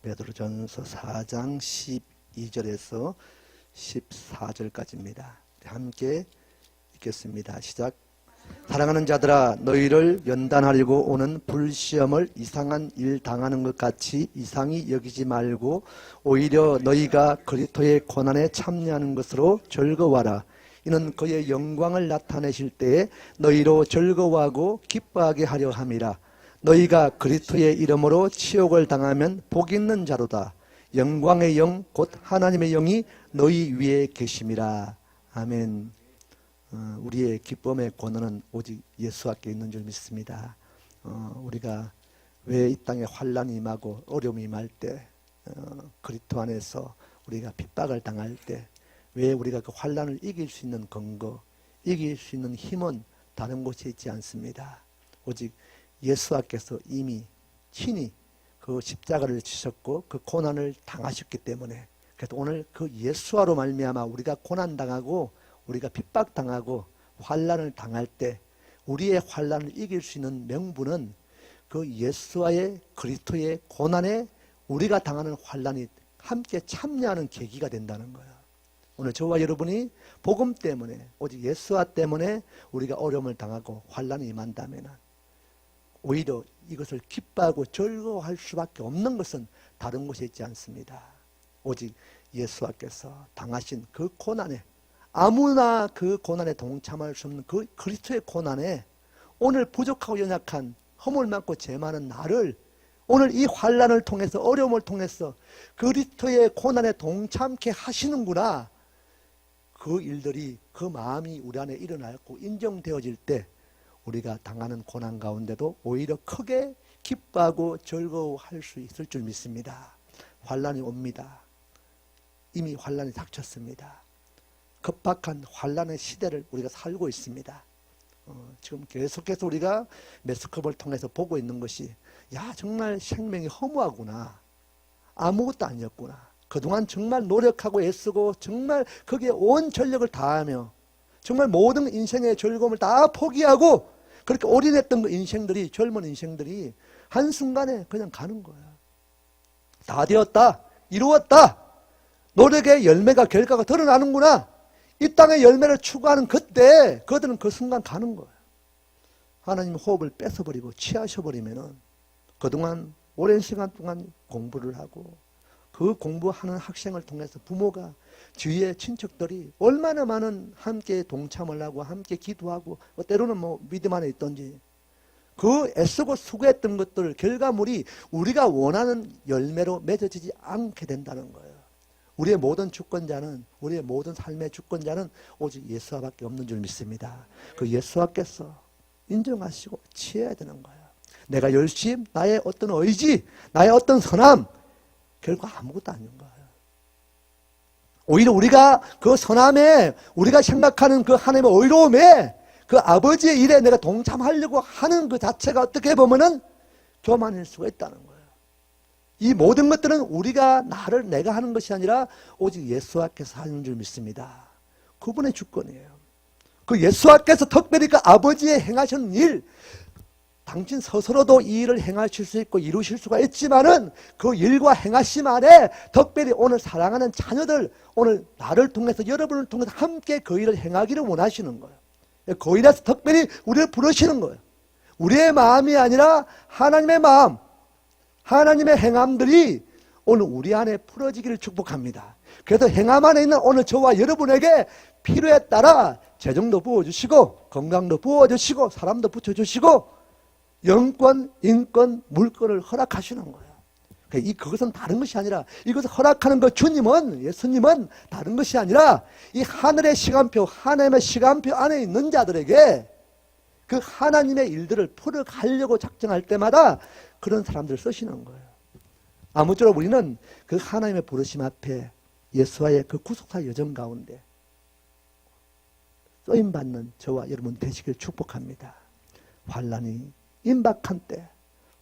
베드로전서 4장 12절에서 14절까지입니다. 함께 읽겠습니다. 시작. 사랑하는 자들아, 너희를 연단하려고 오는 불시험을 이상한 일 당하는 것 같이 이상히 여기지 말고 오히려 너희가 그리스도의 고난에 참여하는 것으로 즐거워하라. 이는 그의 영광을 나타내실 때에 너희로 즐거워하고 기뻐하게 하려 함이라. 너희가 그리스도의 이름으로 치욕을 당하면 복 있는 자로다. 영광의 영 곧 하나님의 영이 너희 위에 계심이라. 아멘. 우리의 기쁨의 권한은 오직 예수밖에 있는 줄 믿습니다. 우리가 왜 이 땅에 환난이 임하고 어려움이 임할 때, 그리스도 안에서 우리가 핍박을 당할 때, 왜 우리가 그 환난을 이길 수 있는 근거, 이길 수 있는 힘은 다른 곳에 있지 않습니다. 오직 예수께서 이미 친히 그 십자가를 지셨고 그 고난을 당하셨기 때문에, 그래서 오늘 그 예수와로 말미암아 우리가 고난당하고 우리가 핍박당하고 환난을 당할 때 우리의 환난을 이길 수 있는 명분은 그 예수와의 그리스도의 고난에 우리가 당하는 환난이 함께 참여하는 계기가 된다는 거예요. 오늘 저와 여러분이 복음 때문에, 오직 예수와 때문에 우리가 어려움을 당하고 환난이 임한다면 오히려 이것을 기뻐하고 즐거워할 수밖에 없는 것은 다른 곳에 있지 않습니다. 오직 예수께서 당하신 그 고난에, 아무나 그 고난에 동참할 수 없는 그 그리스도의 고난에 오늘 부족하고 연약한 허물 많고 죄 많은 나를 오늘 이 환난을 통해서, 어려움을 통해서 그리스도의 고난에 동참케 하시는구나. 그 일들이, 그 마음이 우리 안에 일어나고 인정되어질 때 우리가 당하는 고난 가운데도 오히려 크게 기뻐하고 즐거워할 수 있을 줄 믿습니다. 환난이 옵니다. 이미 환난이 닥쳤습니다. 급박한 환난의 시대를 우리가 살고 있습니다. 지금 계속해서 우리가 매스컴을 통해서 보고 있는 것이, 야, 정말 생명이 허무하구나, 아무것도 아니었구나, 그동안 정말 노력하고 애쓰고 정말 거기에 온 전력을 다하며 정말 모든 인생의 즐거움을 다 포기하고 그렇게 올인했던 그 인생들이, 젊은 인생들이 한순간에 그냥 가는 거야. 다 되었다, 이루었다, 노력의 열매가, 결과가 드러나는구나, 이 땅의 열매를 추구하는 그때 그들은 그 순간 가는 거예요. 하나님 호흡을 뺏어버리고 취하셔버리면은 그동안 오랜 시간 동안 공부를 하고 그 공부하는 학생을 통해서 부모가, 주위의 친척들이 얼마나 많은 함께 동참을 하고 함께 기도하고 때로는 뭐 믿음 안에 있던지 그 애쓰고 수고했던 것들 결과물이 우리가 원하는 열매로 맺어지지 않게 된다는 거예요. 우리의 모든 주권자는, 우리의 모든 삶의 주권자는 오직 예수와밖에 없는 줄 믿습니다. 그 예수와께서 인정하시고 취해야 되는 거예요. 내가 열심, 나의 어떤 의지, 나의 어떤 선함, 결국 아무것도 아닌 거예요. 오히려 우리가 그 선함에, 우리가 생각하는 그 하나님의 의로움에, 그 아버지의 일에 내가 동참하려고 하는 그 자체가 어떻게 보면은 교만일 수가 있다는 거예요. 이 모든 것들은 우리가 내가 하는 것이 아니라 오직 예수께서 하는 줄 믿습니다. 그분의 주권이에요. 그 예수께서 특별히 그 아버지의 행하신 일, 당신 스스로도 이 일을 행하실 수 있고 이루실 수가 있지만은 그 일과 행하심 안에 특별히 오늘 사랑하는 자녀들, 오늘 나를 통해서, 여러분을 통해서 함께 그 일을 행하기를 원하시는 거예요. 그 일에서 특별히 우리를 부르시는 거예요. 우리의 마음이 아니라 하나님의 마음, 하나님의 행함들이 오늘 우리 안에 풀어지기를 축복합니다. 그래서 행함 안에 있는 오늘 저와 여러분에게 필요에 따라 재정도 부어주시고 건강도 부어주시고 사람도 붙여주시고 영권, 인권, 물권을 허락하시는 거예요. 그것은 다른 것이 아니라, 이것을 허락하는 그 주님은, 예수님은 다른 것이 아니라 이 하늘의 시간표, 하나님의 시간표 안에 있는 자들에게 그 하나님의 일들을 풀어가려고 작정할 때마다 그런 사람들을 쓰시는 거예요. 아무쪼록 우리는 그 하나님의 부르심 앞에 예수와의 그 구속사 여정 가운데 쓰임받는 저와 여러분 되시길 축복합니다. 환난이 임박한 때,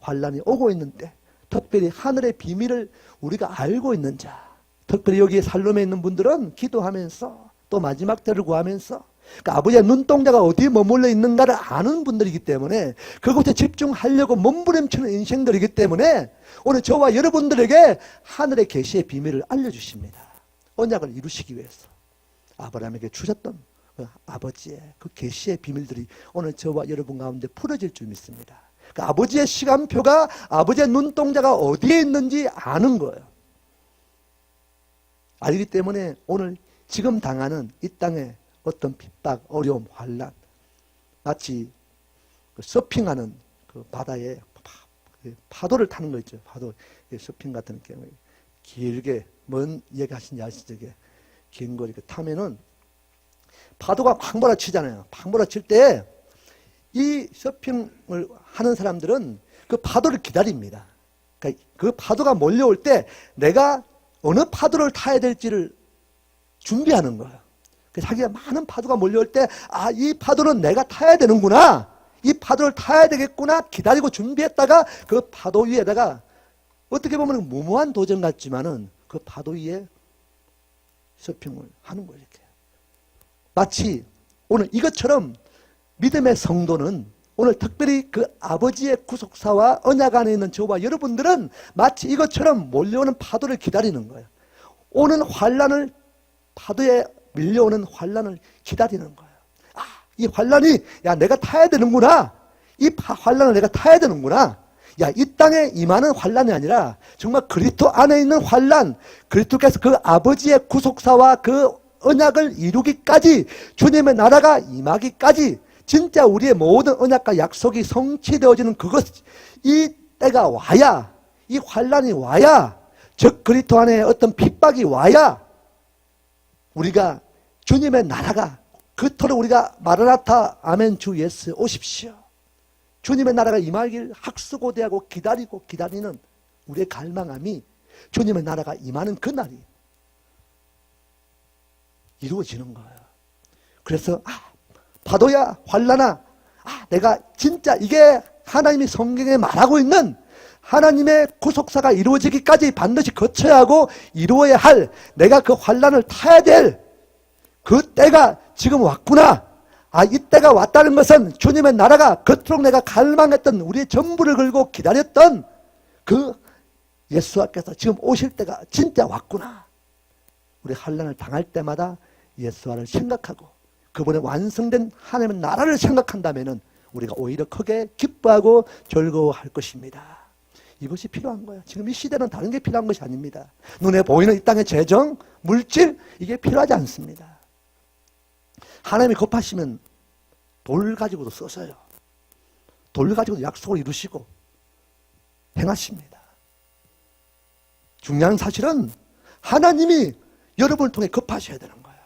환난이 오고 있는 때, 특별히 하늘의 비밀을 우리가 알고 있는 자, 특별히 여기에 살롬에 있는 분들은 기도하면서 또 마지막 때를 구하면서 그러니까 아버지의 눈동자가 어디에 머물러 있는가를 아는 분들이기 때문에 그곳에 집중하려고 몸부림치는 인생들이기 때문에 오늘 저와 여러분들에게 하늘의 계시의 비밀을 알려주십니다. 언약을 이루시기 위해서 아브라함에게 주셨던 그 아버지의 그 계시의 비밀들이 오늘 저와 여러분 가운데 풀어질 줄 믿습니다. 그러니까 아버지의 시간표가 아버지의 눈동자가 어디에 있는지 아는 거예요. 알기 때문에 오늘 지금 당하는 이 땅의 어떤 핍박, 어려움, 환난, 마치 그 서핑하는 그 바다에 파도를 타는 거 있죠. 파도, 서핑 같은 경우에 길게 뭔 얘기하시는지 아시죠? 긴 거 이렇게 타면은 파도가 팍 몰아치잖아요. 팍 몰아칠 때 이 서핑을 하는 사람들은 그 파도를 기다립니다. 그러니까 그 파도가 몰려올 때 내가 어느 파도를 타야 될지를 준비하는 거예요. 자기가 많은 파도가 몰려올 때, 아, 이 파도는 내가 타야 되는구나. 이 파도를 타야 되겠구나. 기다리고 준비했다가 그 파도 위에다가 어떻게 보면 무모한 도전 같지만은 그 파도 위에 서핑을 하는 거예요. 이렇게. 마치 오늘 이것처럼 믿음의 성도는 오늘 특별히 그 아버지의 구속사와 언약 안에 있는 저와 여러분들은 마치 이것처럼 몰려오는 파도를 기다리는 거예요. 오는 환란을 파도에 밀려오는 환란을 기다리는 거예요. 아, 이 환란이 야 내가 타야 되는구나. 이 환란을 내가 타야 되는구나. 야, 이 땅에 임하는 환란이 아니라 정말 그리스도 안에 있는 환란, 그리스도께서 그 아버지의 구속사와 그 언약을 이루기까지 주님의 나라가 임하기까지 진짜 우리의 모든 언약과 약속이 성취되어지는 그것, 이 때가 와야, 이 환란이 와야, 즉 그리스도 안에 어떤 핍박이 와야 우리가 주님의 나라가 그토록 우리가 마라나타 아멘 주 예수 오십시오. 주님의 나라가 임하길 학수고대하고 기다리고 기다리는 우리의 갈망함이 주님의 나라가 임하는 그날이 이루어지는 거예요. 그래서 파도야 환란아, 내가 진짜 이게 하나님이 성경에 말하고 있는 하나님의 구속사가 이루어지기까지 반드시 거쳐야 하고 이루어야 할 내가 그 환란을 타야 될 그 때가 지금 왔구나. 이 때가 왔다는 것은 주님의 나라가 그토록 내가 갈망했던 우리의 전부를 걸고 기다렸던 그 예수와께서 지금 오실 때가 진짜 왔구나. 우리 환란을 당할 때마다 예수와를 생각하고 그분의 완성된 하나님의 나라를 생각한다면 우리가 오히려 크게 기뻐하고 즐거워할 것입니다. 이것이 필요한 거예요. 지금 이 시대는 다른 게 필요한 것이 아닙니다. 눈에 보이는 이 땅의 재정, 물질 이게 필요하지 않습니다. 하나님이 급하시면 돌 가지고도 써서요. 돌 가지고도 약속을 이루시고 행하십니다. 중요한 사실은 하나님이 여러분을 통해 급하셔야 되는 거예요.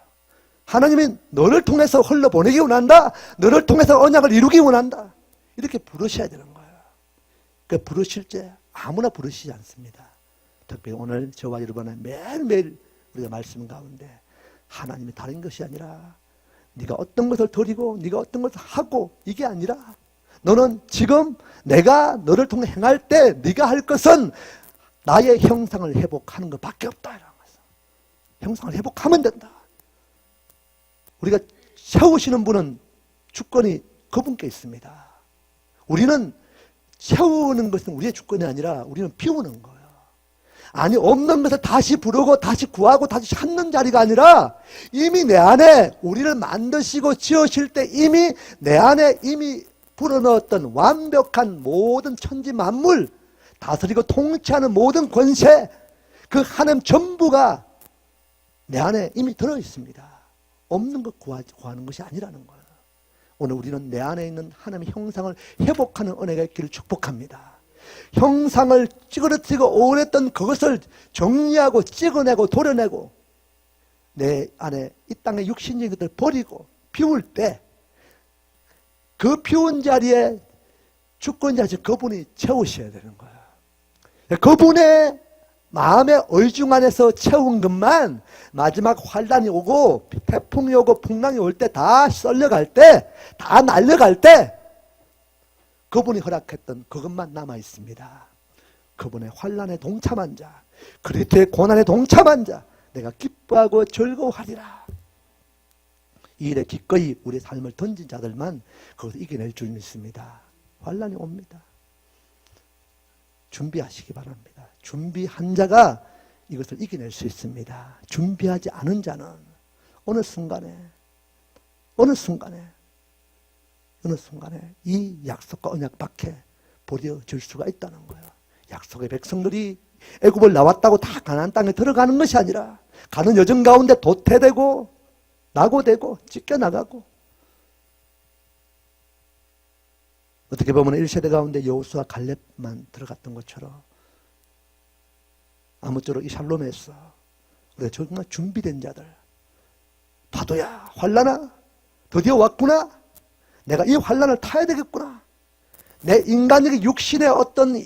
하나님이 너를 통해서 흘러보내기 원한다. 너를 통해서 언약을 이루기 원한다. 이렇게 부르셔야 되는 거예요. 그 부르실 때 아무나 부르시지 않습니다. 특별히 오늘 저와 여러분의 매일매일 우리가 말씀 가운데 하나님이 다른 것이 아니라 네가 어떤 것을 드리고 네가 어떤 것을 하고 이게 아니라 너는 지금 내가 너를 통해 행할 때 네가 할 것은 나의 형상을 회복하는 것밖에 없다. 이런 거죠. 형상을 회복하면 된다. 우리가 세우시는 분은 주권이 그분께 있습니다. 우리는 세우는 것은 우리의 주권이 아니라 우리는 비우는 거예요. 아니 없는 것을 다시 부르고 다시 구하고 다시 찾는 자리가 아니라 이미 내 안에 우리를 만드시고 지으실 때 이미 내 안에 이미 불어넣었던 완벽한 모든 천지 만물 다스리고 통치하는 모든 권세 그 하나님 전부가 내 안에 이미 들어있습니다. 없는 것 구하는 것이 아니라는 거예요. 오늘 우리는 내 안에 있는 하나님의 형상을 회복하는 은혜가 있기를 축복합니다. 형상을 찌그러뜨리고 오랬던 그것을 정리하고 찍어내고 도려내고 내 안에 이 땅의 육신적인 것들을 버리고 비울 때 그 비운 자리에 주권자신 그분이 채우셔야 되는 거예요. 그분의 마음의 얼중 안에서 채운 것만 마지막 환란이 오고 태풍이 오고 풍랑이 올 때 다 썰려갈 때 다 날려갈 때 그분이 허락했던 그것만 남아 있습니다. 그분의 환란에 동참한 자, 그리스도의 고난에 동참한 자, 내가 기뻐하고 즐거워하리라. 이 일에 기꺼이 우리의 삶을 던진 자들만 그것을 이겨낼 줄 믿습니다. 환난이 옵니다. 준비하시기 바랍니다. 준비한 자가 이것을 이겨낼 수 있습니다. 준비하지 않은 자는 어느 순간에 이 약속과 언약 밖에 버려질 수가 있다는 거예요. 약속의 백성들이 애굽을 나왔다고 다 가나안 땅에 들어가는 것이 아니라 가는 여정 가운데 도태되고 낙오되고 찢겨나가고, 어떻게 보면 1세대 가운데 여호수아 갈렙만 들어갔던 것처럼 아무쪼록 이 샬롬에서 우리가 정말 준비된 자들, 파도야 환난아 드디어 왔구나, 내가 이 환난을 타야 되겠구나, 내 인간에게 육신의 어떤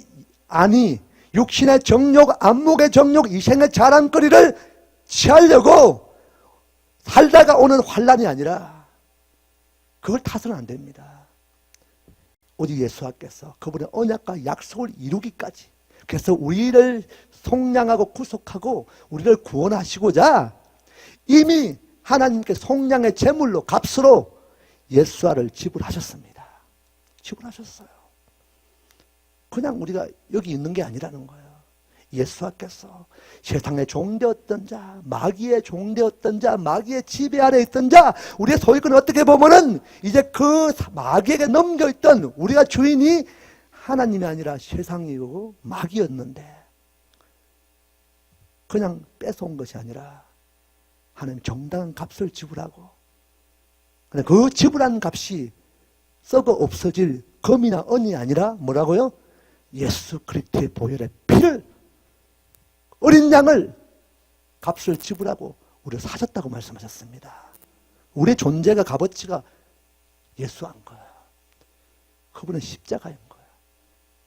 육신의 정욕, 안목의 정욕, 이생의 자랑거리를 취하려고 살다가 오는 환난이 아니라 그걸 타서는 안 됩니다. 오직 예수께서 그분의 언약과 약속을 이루기까지, 그래서 우리를 속량하고 구속하고 우리를 구원하시고자 이미 하나님께 속량의 제물로, 값으로 예수아를 지불하셨습니다. 지불하셨어요. 그냥 우리가 여기 있는 게 아니라는 거예요. 예수께서 세상의 종되었던 자, 마귀의 종되었던 자, 마귀의 지배 아래 있던 자, 우리의 소유권은 어떻게 보면은 이제 그 마귀에게 넘겨있던, 우리가 주인이 하나님이 아니라 세상이고 마귀였는데, 그냥 뺏어온 것이 아니라 하나님 정당한 값을 지불하고, 그 지불한 값이 썩어 없어질 금이나 은이 아니라 뭐라고요? 예수 그리스도의 보혈의 피를, 어린 양을 값을 지불하고 우리를 사셨다고 말씀하셨습니다. 우리의 존재가, 값어치가 예수한 거예요. 그분은 십자가인 거예요.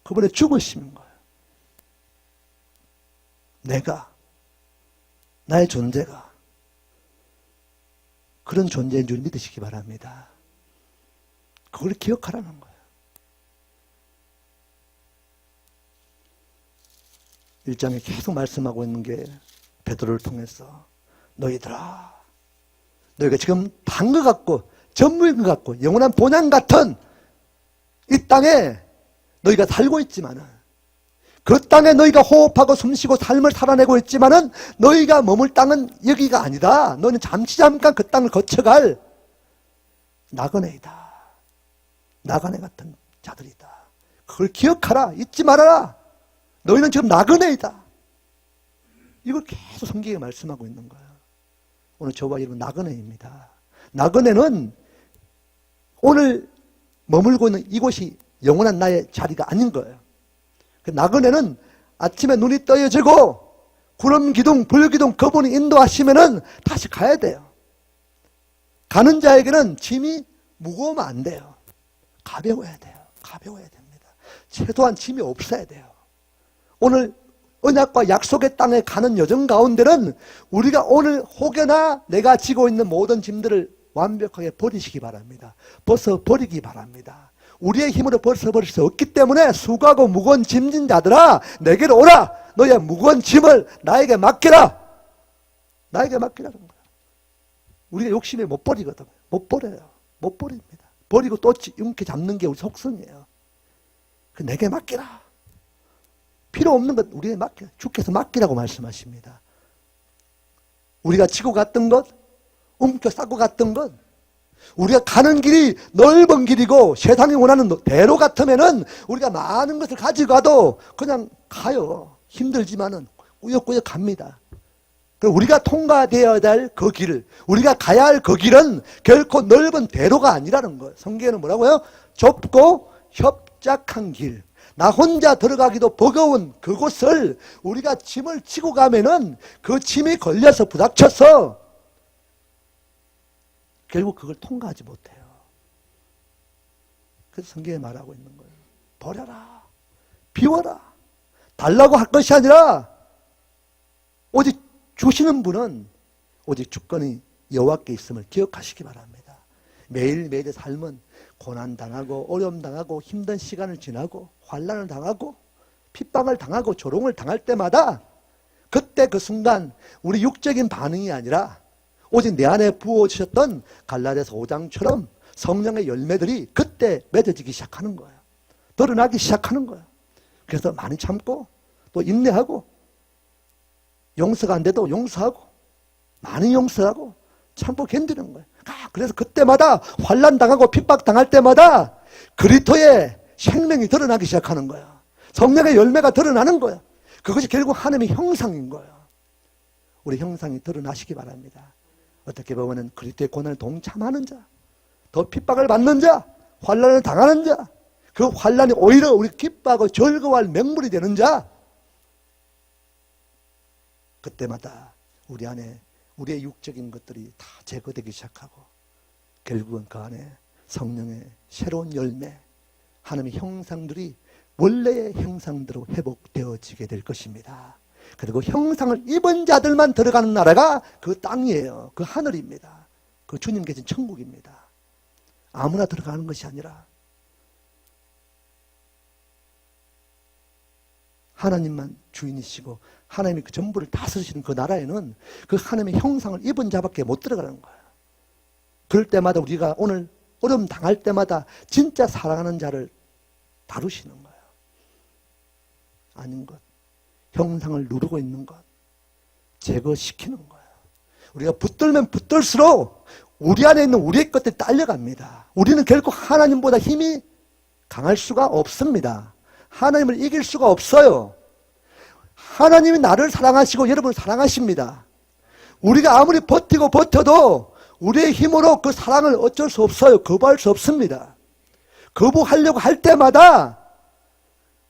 그분의 죽으심인 거예요. 나의 존재가 그런 존재인 줄 믿으시기 바랍니다. 그걸 기억하라는 거예요. 1장에 계속 말씀하고 있는 게 베드로를 통해서, 너희들아, 너희가 지금 단 것 같고 전무인 것 같고 영원한 본향 같은 이 땅에 너희가 살고 있지만은, 그 땅에 너희가 호흡하고 숨쉬고 삶을 살아내고 있지만은 너희가 머물 땅은 여기가 아니다. 너희는 잠깐 그 땅을 거쳐갈 나그네이다. 나그네 같은 자들이다. 그걸 기억하라. 잊지 말아라. 너희는 지금 나그네이다. 이걸 계속 성경에 말씀하고 있는 거예요. 오늘 저와 여러분 나그네입니다. 나그네는 오늘 머물고 있는 이곳이 영원한 나의 자리가 아닌 거예요. 나그네는 아침에 눈이 떠여지고 구름 기둥, 불 기둥 그분이 인도하시면은 다시 가야 돼요. 가는 자에게는 짐이 무거우면 안 돼요. 가벼워야 돼요. 가벼워야 됩니다. 최소한 짐이 없어야 돼요. 오늘 언약과 약속의 땅에 가는 여정 가운데는 우리가 오늘 혹여나 내가 지고 있는 모든 짐들을 완벽하게 버리시기 바랍니다. 벗어버리기 바랍니다. 우리의 힘으로 벗어버릴 수 없기 때문에 수고하고 무거운 짐진 자들아 내게로 오라. 너의 무거운 짐을 나에게 맡기라. 나에게 맡기라는 거야. 우리가 욕심에 못 버리거든. 못 버려요. 못 버립니다. 버리고 또 용케 잡는 게 우리 속성이에요. 내게 맡기라. 필요 없는 것 우리에게 맡기라. 주께서 맡기라고 말씀하십니다. 우리가 지고 갔던 것, 움켜 싸고 갔던 것, 우리가 가는 길이 넓은 길이고 세상이 원하는 대로 같으면은 우리가 많은 것을 가지고 가도 그냥 가요. 힘들지만은 꾸역꾸역 갑니다. 우리가 통과되어야 될 그 길을, 우리가 가야 할 그 길은 결코 넓은 대로가 아니라는 거예요. 성경에는 뭐라고요? 좁고 협착한 길, 나 혼자 들어가기도 버거운 그곳을 우리가 짐을 치고 가면은 그 짐이 걸려서 부닥쳐서 결국 그걸 통과하지 못해요. 그래서 성경에 말하고 있는 거예요. 버려라. 비워라. 달라고 할 것이 아니라 오직 주시는 분은 오직 주권이 여호와께 있음을 기억하시기 바랍니다. 매일매일의 삶은 고난당하고 어려움당하고 힘든 시간을 지나고 환난을 당하고 핍박을 당하고 조롱을 당할 때마다 그때 그 순간 우리 육적인 반응이 아니라 오직 내 안에 부어주셨던 갈라디아서 5장처럼 성령의 열매들이 그때 맺어지기 시작하는 거예요. 드러나기 시작하는 거예요. 그래서 많이 참고 또 인내하고 용서가 안 돼도 용서하고 많이 용서하고 참고 견디는 거예요. 그래서 그때마다 환난 당하고 핍박 당할 때마다 그리스도의 생명이 드러나기 시작하는 거예요. 성령의 열매가 드러나는 거예요. 그것이 결국 하나님의 형상인 거예요. 우리 형상이 드러나시기 바랍니다. 어떻게 보면 그리스도의 고난에 동참하는 자, 더 핍박을 받는 자, 환난을 당하는 자, 그 환난이 오히려 우리 기뻐하고 즐거워할 맹물이 되는 자, 그때마다 우리 안에 우리의 육적인 것들이 다 제거되기 시작하고 결국은 그 안에 성령의 새로운 열매, 하나님의 형상들이 원래의 형상대로 회복되어지게 될 것입니다. 그리고 형상을 입은 자들만 들어가는 나라가 그 땅이에요. 그 하늘입니다. 그 주님 계신 천국입니다. 아무나 들어가는 것이 아니라 하나님만 주인이시고 하나님이 그 전부를 다스리시는 그 나라에는 그 하나님의 형상을 입은 자밖에 못 들어가는 거예요. 그럴 때마다 우리가 오늘 어려움 당할 때마다 진짜 사랑하는 자를 다루시는 거예요. 아닌 것, 형상을 누르고 있는 것, 제거시키는 거예요. 우리가 붙들면 붙들수록 우리 안에 있는 우리의 것들이 딸려갑니다. 우리는 결코 하나님보다 힘이 강할 수가 없습니다. 하나님을 이길 수가 없어요. 하나님이 나를 사랑하시고 여러분을 사랑하십니다. 우리가 아무리 버티고 버텨도 우리의 힘으로 그 사랑을 어쩔 수 없어요. 거부할 수 없습니다. 거부하려고 할 때마다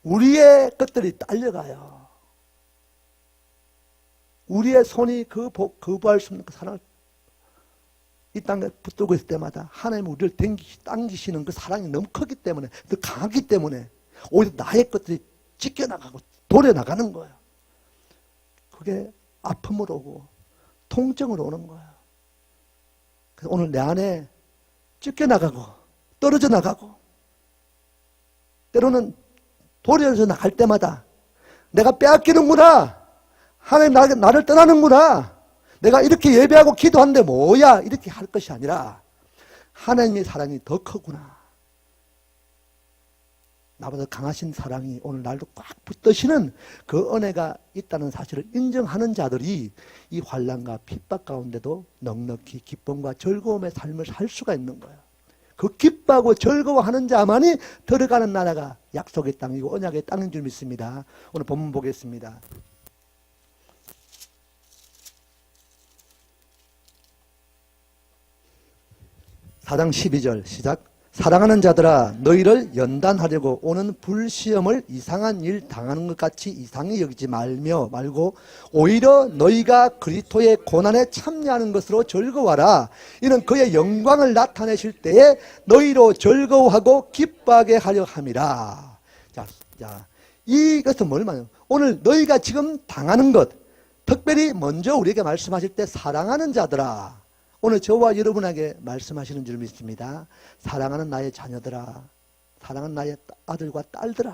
우리의 것들이 딸려가요. 우리의 손이 거부할 수 없는 그 사랑을 이 땅에 붙들고 있을 때마다 하나님은 우리를 당기시는 그 사랑이 너무 크기 때문에, 더 강하기 때문에 오히려 나의 것들이 찢겨나가고 도려나가는 거예요. 그게 아픔으로 오고 통증으로 오는 거예요. 그래서 오늘 내 안에 찢겨나가고 떨어져 나가고 때로는 도려져 나갈 때마다 내가 빼앗기는구나, 하나님 나를 떠나는구나, 내가 이렇게 예배하고 기도하는데 뭐야, 이렇게 할 것이 아니라 하나님의 사랑이 더 크구나, 나보다 강하신 사랑이 오늘 날도 꽉 붙드시는 그 은혜가 있다는 사실을 인정하는 자들이 이 환난과 핍박 가운데도 넉넉히 기쁨과 즐거움의 삶을 살 수가 있는 거예요. 그 기뻐하고 즐거워하는 자만이 들어가는 나라가 약속의 땅이고 언약의 땅인 줄 믿습니다. 오늘 본문 보겠습니다. 사장 12절 시작. 사랑하는 자들아, 너희를 연단하려고 오는 불시험을 이상한 일 당하는 것 같이 이상히 여기지 말고 오히려 너희가 그리스도의 고난에 참여하는 것으로 즐거워하라. 이는 그의 영광을 나타내실 때에 너희로 즐거워하고 기뻐하게 하려 함이라. 자, 이것은 뭘 말해요? 오늘 너희가 지금 당하는 것, 특별히 먼저 우리에게 말씀하실 때 사랑하는 자들아, 오늘 저와 여러분에게 말씀하시는 줄 믿습니다. 사랑하는 나의 자녀들아, 사랑하는 나의 아들과 딸들아,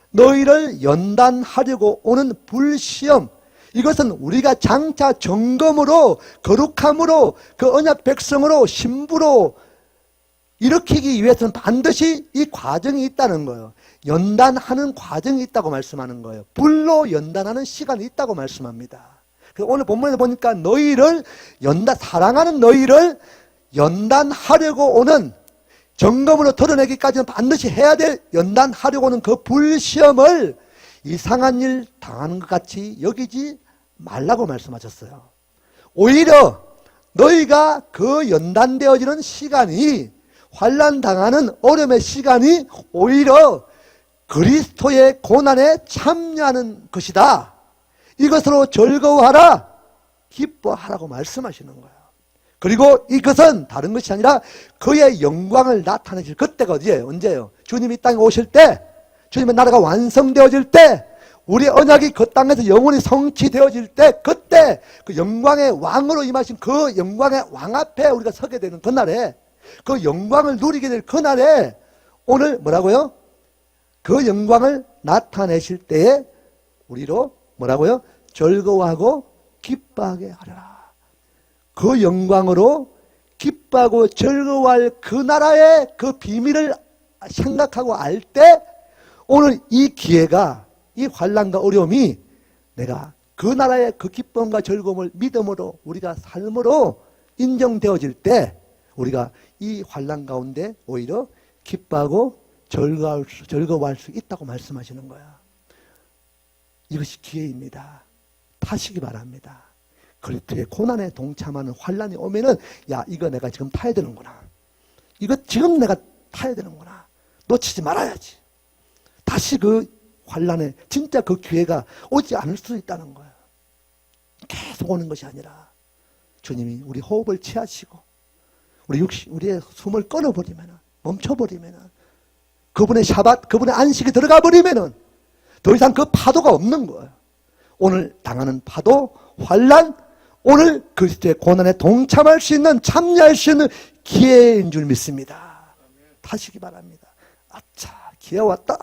너희를 연단하려고 오는 불시험, 이것은 우리가 장차 점검으로 거룩함으로 그 언약 백성으로 신부로 일으키기 위해서는 반드시 이 과정이 있다는 거예요. 연단하는 과정이 있다고 말씀하는 거예요. 불로 연단하는 시간이 있다고 말씀합니다. 오늘 본문에 보니까 너희를 사랑하는 너희를 연단하려고 오는, 점검으로 드러내기까지는 반드시 해야 될 연단하려고 오는 그 불시험을 이상한 일 당하는 것 같이 여기지 말라고 말씀하셨어요. 오히려 너희가 그 연단되어지는 시간이, 환난 당하는 어려움의 시간이 오히려 그리스도의 고난에 참여하는 것이다. 이것으로 즐거워하라, 기뻐하라고 말씀하시는 거예요. 그리고 이것은 다른 것이 아니라 그의 영광을 나타내실 그때가 어디예요? 언제예요? 주님이 이 땅에 오실 때, 주님의 나라가 완성되어질 때, 우리 언약이 그 땅에서 영원히 성취되어질 때, 그때 그 영광의 왕으로 임하신 그 영광의 왕 앞에 우리가 서게 되는 그날에, 그 영광을 누리게 될 그날에 오늘 뭐라고요? 그 영광을 나타내실 때에 우리로 뭐라고요? 즐거워하고 기뻐하게 하라. 그 영광으로 기뻐하고 즐거워할 그 나라의 그 비밀을 생각하고 알 때 오늘 이 기회가, 이 환난과 어려움이 내가 그 나라의 그 기쁨과 즐거움을 믿음으로 우리가 삶으로 인정되어질 때 우리가 이 환난 가운데 오히려 기뻐하고 즐거워할 수 있다고 말씀하시는 거야. 이것이 기회입니다. 타시기 바랍니다. 그리스도의 고난에 동참하는 환난이 오면은 야, 이거 내가 지금 타야 되는구나. 이거 지금 내가 타야 되는구나. 놓치지 말아야지. 다시 그 환난에 진짜 그 기회가 오지 않을 수 있다는 거예요. 계속 오는 것이 아니라 주님이 우리 호흡을 취하시고 우리의 숨을 끊어버리면은, 멈춰버리면은, 그분의 샤밧, 그분의 안식이 들어가 버리면은 더 이상 그 파도가 없는 거예요. 오늘 당하는 파도, 환난, 오늘 그리스도의 고난에 동참할 수 있는, 참여할 수 있는 기회인 줄 믿습니다. 타시기 바랍니다. 아차, 기회 왔다.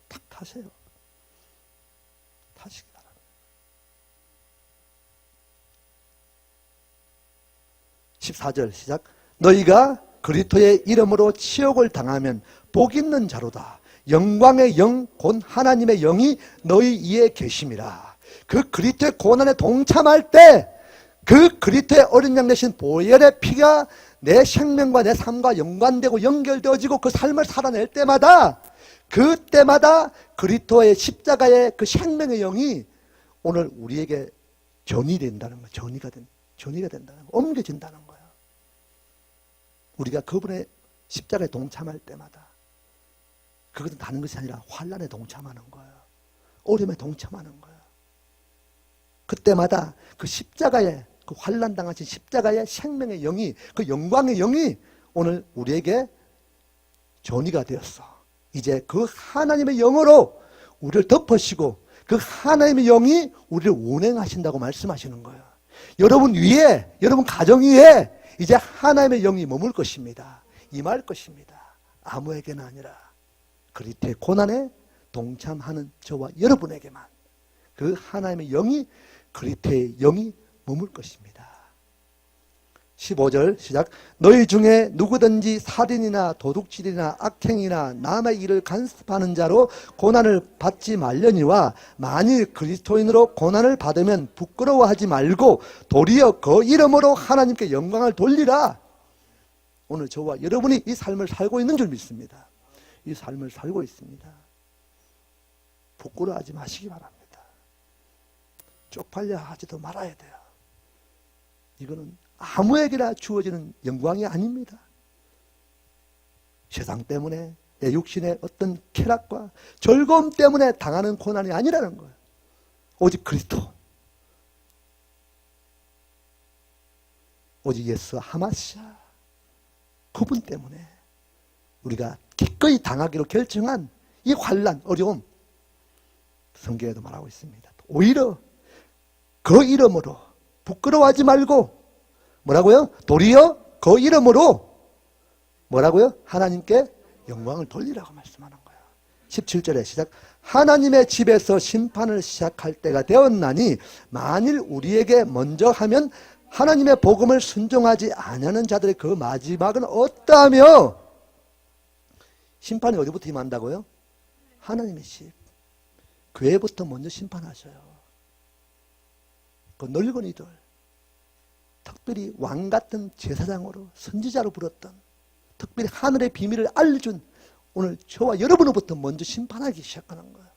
탁 타세요. 타시기 바랍니다. 14절 시작. 너희가 그리스도의 이름으로 치욕을 당하면 복 있는 자로다. 영광의 영, 곧 하나님의 영이 너희 위에 계심이라. 그 그리스도의 고난에 동참할 때 그 그리스도의 어린 양 대신 보혈의 피가 내 생명과 내 삶과 연관되고 연결되어지고 그 삶을 살아낼 때마다 그때마다 그리스도의 십자가의 그 생명의 영이 오늘 우리에게 전이 된다는 거예요. 전이가 된다는 거예요. 옮겨진다는 거예요. 우리가 그분의 십자가에 동참할 때마다 그것은 다른 것이 아니라 환난에 동참하는 거예요. 어려움에 동참하는 거예요. 그때마다 그 십자가에, 그 환난 당하신 십자가의 생명의 영이, 그 영광의 영이 오늘 우리에게 전이가 되었어. 이제 그 하나님의 영으로 우리를 덮으시고 그 하나님의 영이 우리를 운행하신다고 말씀하시는 거예요. 여러분 위에, 여러분 가정 위에 이제 하나님의 영이 머물 것입니다. 임할 것입니다. 아무에게나 아니라 그리스도의 고난에 동참하는 저와 여러분에게만 그 하나님의 영이, 그리스도의 영이 머물 것입니다. 15절 시작. 너희 중에 누구든지 살인이나 도둑질이나 악행이나 남의 일을 간섭하는 자로 고난을 받지 말려니와 만일 그리스도인으로 고난을 받으면 부끄러워하지 말고 도리어 그 이름으로 하나님께 영광을 돌리라. 오늘 저와 여러분이 이 삶을 살고 있는 줄 믿습니다. 이 삶을 살고 있습니다. 부끄러워하지 마시기 바랍니다. 쪽팔려 하지도 말아야 돼요. 이거는 아무에게나 주어지는 영광이 아닙니다. 세상 때문에, 내 육신의 어떤 쾌락과 즐거움 때문에 당하는 고난이 아니라는 거예요. 오직 그리스도, 오직 예수 하마시아, 그분 때문에 우리가 기꺼이 당하기로 결정한 이 환난, 어려움, 성경에도 말하고 있습니다. 오히려 그 이름으로 부끄러워하지 말고 뭐라고요? 도리어 그 이름으로 뭐라고요? 하나님께 영광을 돌리라고 말씀하는 거예요. 17절에 시작. 하나님의 집에서 심판을 시작할 때가 되었나니 만일 우리에게 먼저 하면 하나님의 복음을 순종하지 아니하는 자들의 그 마지막은 어떠하며? 심판이 어디부터 임한다고요? 하나님의 집. 교회부터 먼저 심판하셔요. 그 늙은이들, 특별히 왕같은 제사장으로 선지자로 불렀던, 특별히 하늘의 비밀을 알려준 오늘 저와 여러분으로부터 먼저 심판하기 시작하는 거예요.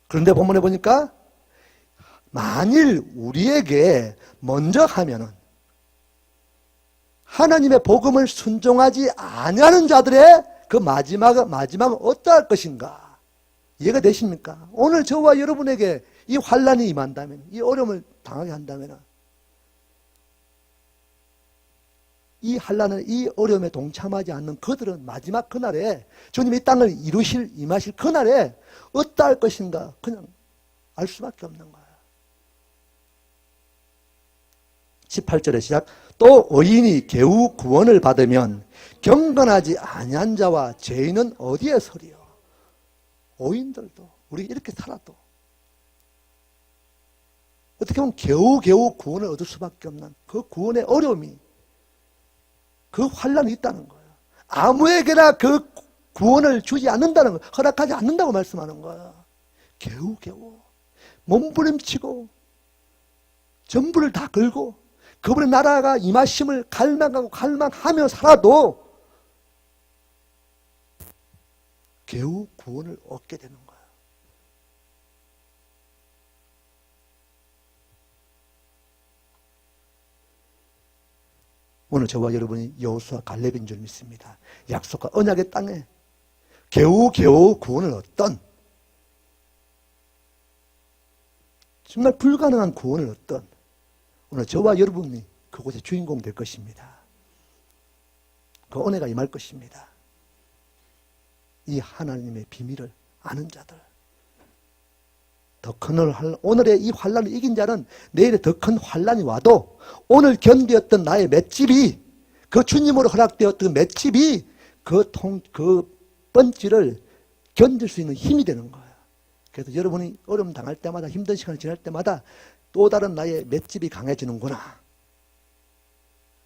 그런데 본문에 보니까 만일 우리에게 먼저 하면은 하나님의 복음을 순종하지 아니하는 자들의 그 마지막은 어떠할 것인가? 이해가 되십니까? 오늘 저와 여러분에게 이 환난이 임한다면, 이 어려움을 당하게 한다면 이 환난을, 이 어려움에 동참하지 않는 그들은 마지막 그날에 주님이 이 땅을 임하실 그날에 어떠할 것인가 그냥 알 수밖에 없는 거예요. 18절에 시작. 또 의인이 겨우 구원을 받으면 경건하지 아니한 자와 죄인은 어디에 서리요? 의인들도 우리 이렇게 살아도 어떻게 보면 겨우겨우 구원을 얻을 수밖에 없는 그 구원의 어려움이, 그 환란이 있다는 거예요. 아무에게나 그 구원을 주지 않는다는 거예요. 허락하지 않는다고 말씀하는 거예요. 겨우겨우 몸부림치고 전부를 다 걸고 그분의 나라가 임하심을 갈망하고 갈망하며 살아도 겨우 구원을 얻게 되는 거예요. 오늘 저와 여러분이 여호수아 갈렙인 줄 믿습니다. 약속과 언약의 땅에 겨우겨우 구원을 얻던, 정말 불가능한 구원을 얻던 오늘 저와 여러분이 그곳의 주인공 될 것입니다. 그 은혜가 임할 것입니다. 이 하나님의 비밀을 아는 자들, 더 큰 오늘의 이 환란을 이긴 자는 내일의 더 큰 환란이 와도 오늘 견디었던 나의 맷집이, 그 주님으로 허락되었던 맷집이 그 번지를 견딜 수 있는 힘이 되는 거예요. 그래서 여러분이 어려움 당할 때마다, 힘든 시간을 지날 때마다 또 다른 나의 맷집이 강해지는구나.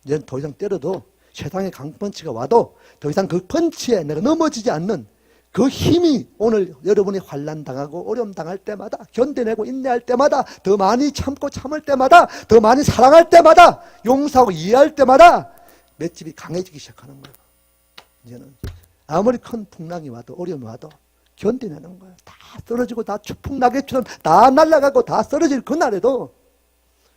이제는 더 이상 때려도 세상의 강펀치가 와도 더 이상 그 펀치에 내가 넘어지지 않는 그 힘이 오늘 여러분이 환난 당하고 어려움 당할 때마다, 견뎌내고 인내할 때마다, 더 많이 참고 참을 때마다, 더 많이 사랑할 때마다, 용서하고 이해할 때마다 맷집이 강해지기 시작하는 거예요. 이제는 아무리 큰 풍랑이 와도, 어려움이 와도 견뎌내는 거예요. 다 쓰러지고 다 추풍 낙엽처럼 다 날아가고 다 쓰러질 그날에도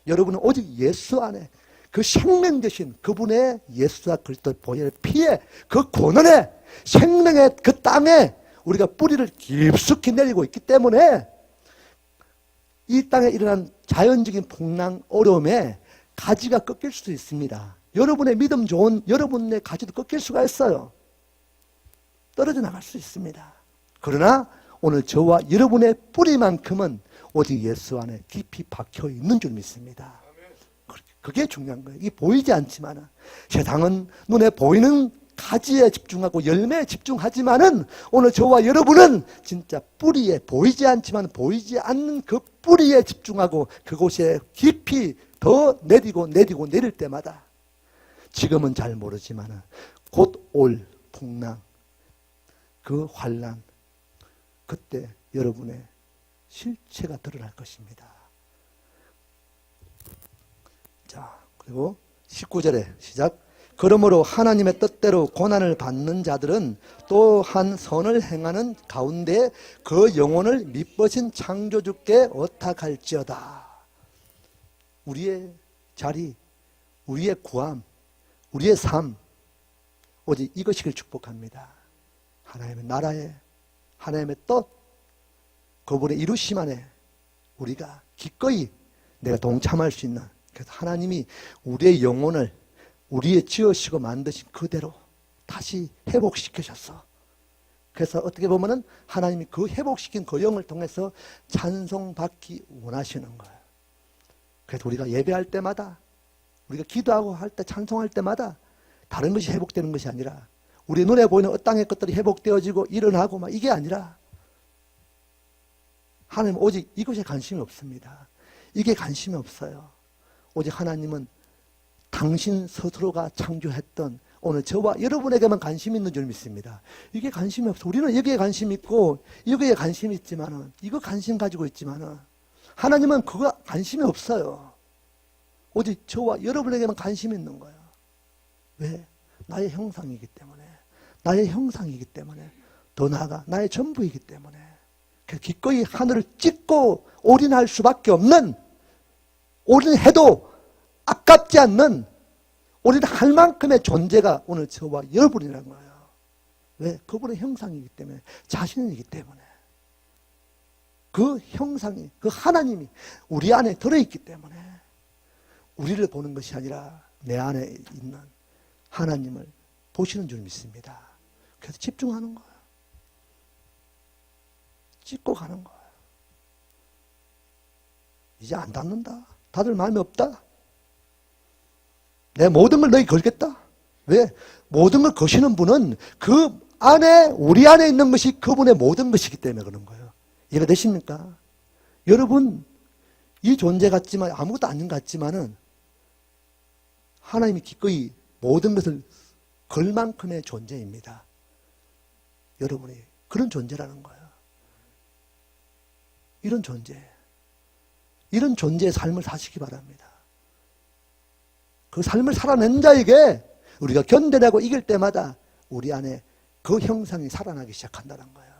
여러분은 오직 예수 안에, 그 생명 되신 그분의 예수와 그리스도 보혈의 피에, 그 권한에, 생명의 그 땅에 우리가 뿌리를 깊숙이 내리고 있기 때문에 이 땅에 일어난 자연적인 풍랑, 어려움에 가지가 꺾일 수도 있습니다. 여러분의 믿음 좋은 여러분의 가지도 꺾일 수가 있어요. 떨어져 나갈 수 있습니다. 그러나 오늘 저와 여러분의 뿌리만큼은 오직 예수 안에 깊이 박혀 있는 줄 믿습니다. 그게 중요한 거예요. 이게 보이지 않지만, 세상은 눈에 보이는 가지에 집중하고 열매에 집중하지만은 오늘 저와 여러분은 진짜 뿌리에, 보이지 않지만 보이지 않는 그 뿌리에 집중하고 그곳에 깊이 더 내리고 내릴 때마다, 지금은 잘 모르지만은 곧 올 풍랑, 그 환난, 그때 여러분의 실체가 드러날 것입니다. 자, 그리고 19절에 시작. 그러므로 하나님의 뜻대로 고난을 받는 자들은 또한 선을 행하는 가운데 그 영혼을 미쁘신 창조주께 의탁할지어다. 우리의 자리, 우리의 구함, 우리의 삶, 오직 이것이길 축복합니다. 하나님의 나라에, 하나님의 뜻, 그분의 이루심 안에 우리가 기꺼이 내가 동참할 수 있는, 그래서 하나님이 우리의 영혼을 우리의 지으시고 만드신 그대로 다시 회복시키셨어. 그래서 어떻게 보면은 하나님이 그 회복시킨 그 영을 통해서 찬송받기 원하시는 거예요. 그래서 우리가 예배할 때마다, 우리가 기도하고 할 때, 찬송할 때마다 다른 것이 회복되는 것이 아니라, 우리 눈에 보이는 땅의 것들이 회복되어지고 일어나고 막 이게 아니라, 하나님은 오직 이것에 관심이 없습니다. 이게 관심이 없어요. 오직 하나님은 당신 스스로가 창조했던 오늘 저와 여러분에게만 관심이 있는 줄 믿습니다. 이게 관심이 없어. 우리는 여기에 관심이 있고 여기에 관심이 있지만은, 이거 관심 가지고 있지만은 하나님은 그거 관심이 없어요. 오직 저와 여러분에게만 관심이 있는 거예요. 왜? 나의 형상이기 때문에, 나의 형상이기 때문에, 더 나아가 나의 전부이기 때문에 기꺼이 하늘을 찍고 올인할 수밖에 없는, 올인해도 아깝지 않는, 올인할 만큼의 존재가 오늘 저와 여러분이라는 거예요. 왜? 그분의 형상이기 때문에, 자신이기 때문에. 그 형상이, 그 하나님이 우리 안에 들어있기 때문에 우리를 보는 것이 아니라 내 안에 있는 하나님을 보시는 줄 믿습니다. 그래서 집중하는 거예요. 찍고 가는 거예요. 이제 안 닿는다. 다들 마음이 없다. 내 모든 걸 너희 걸겠다. 왜? 모든 걸 거시는 분은 그 안에, 우리 안에 있는 것이 그분의 모든 것이기 때문에 그런 거예요. 이해가 되십니까? 여러분, 이 존재 같지만 아무것도 아닌 것 같지만은 하나님이 기꺼이 모든 것을 걸 만큼의 존재입니다. 여러분이 그런 존재라는 거예요. 이런 존재, 이런 존재의 삶을 사시기 바랍니다. 그 삶을 살아낸 자에게 우리가 견뎌내고 이길 때마다 우리 안에 그 형상이 살아나기 시작한다는 거예요.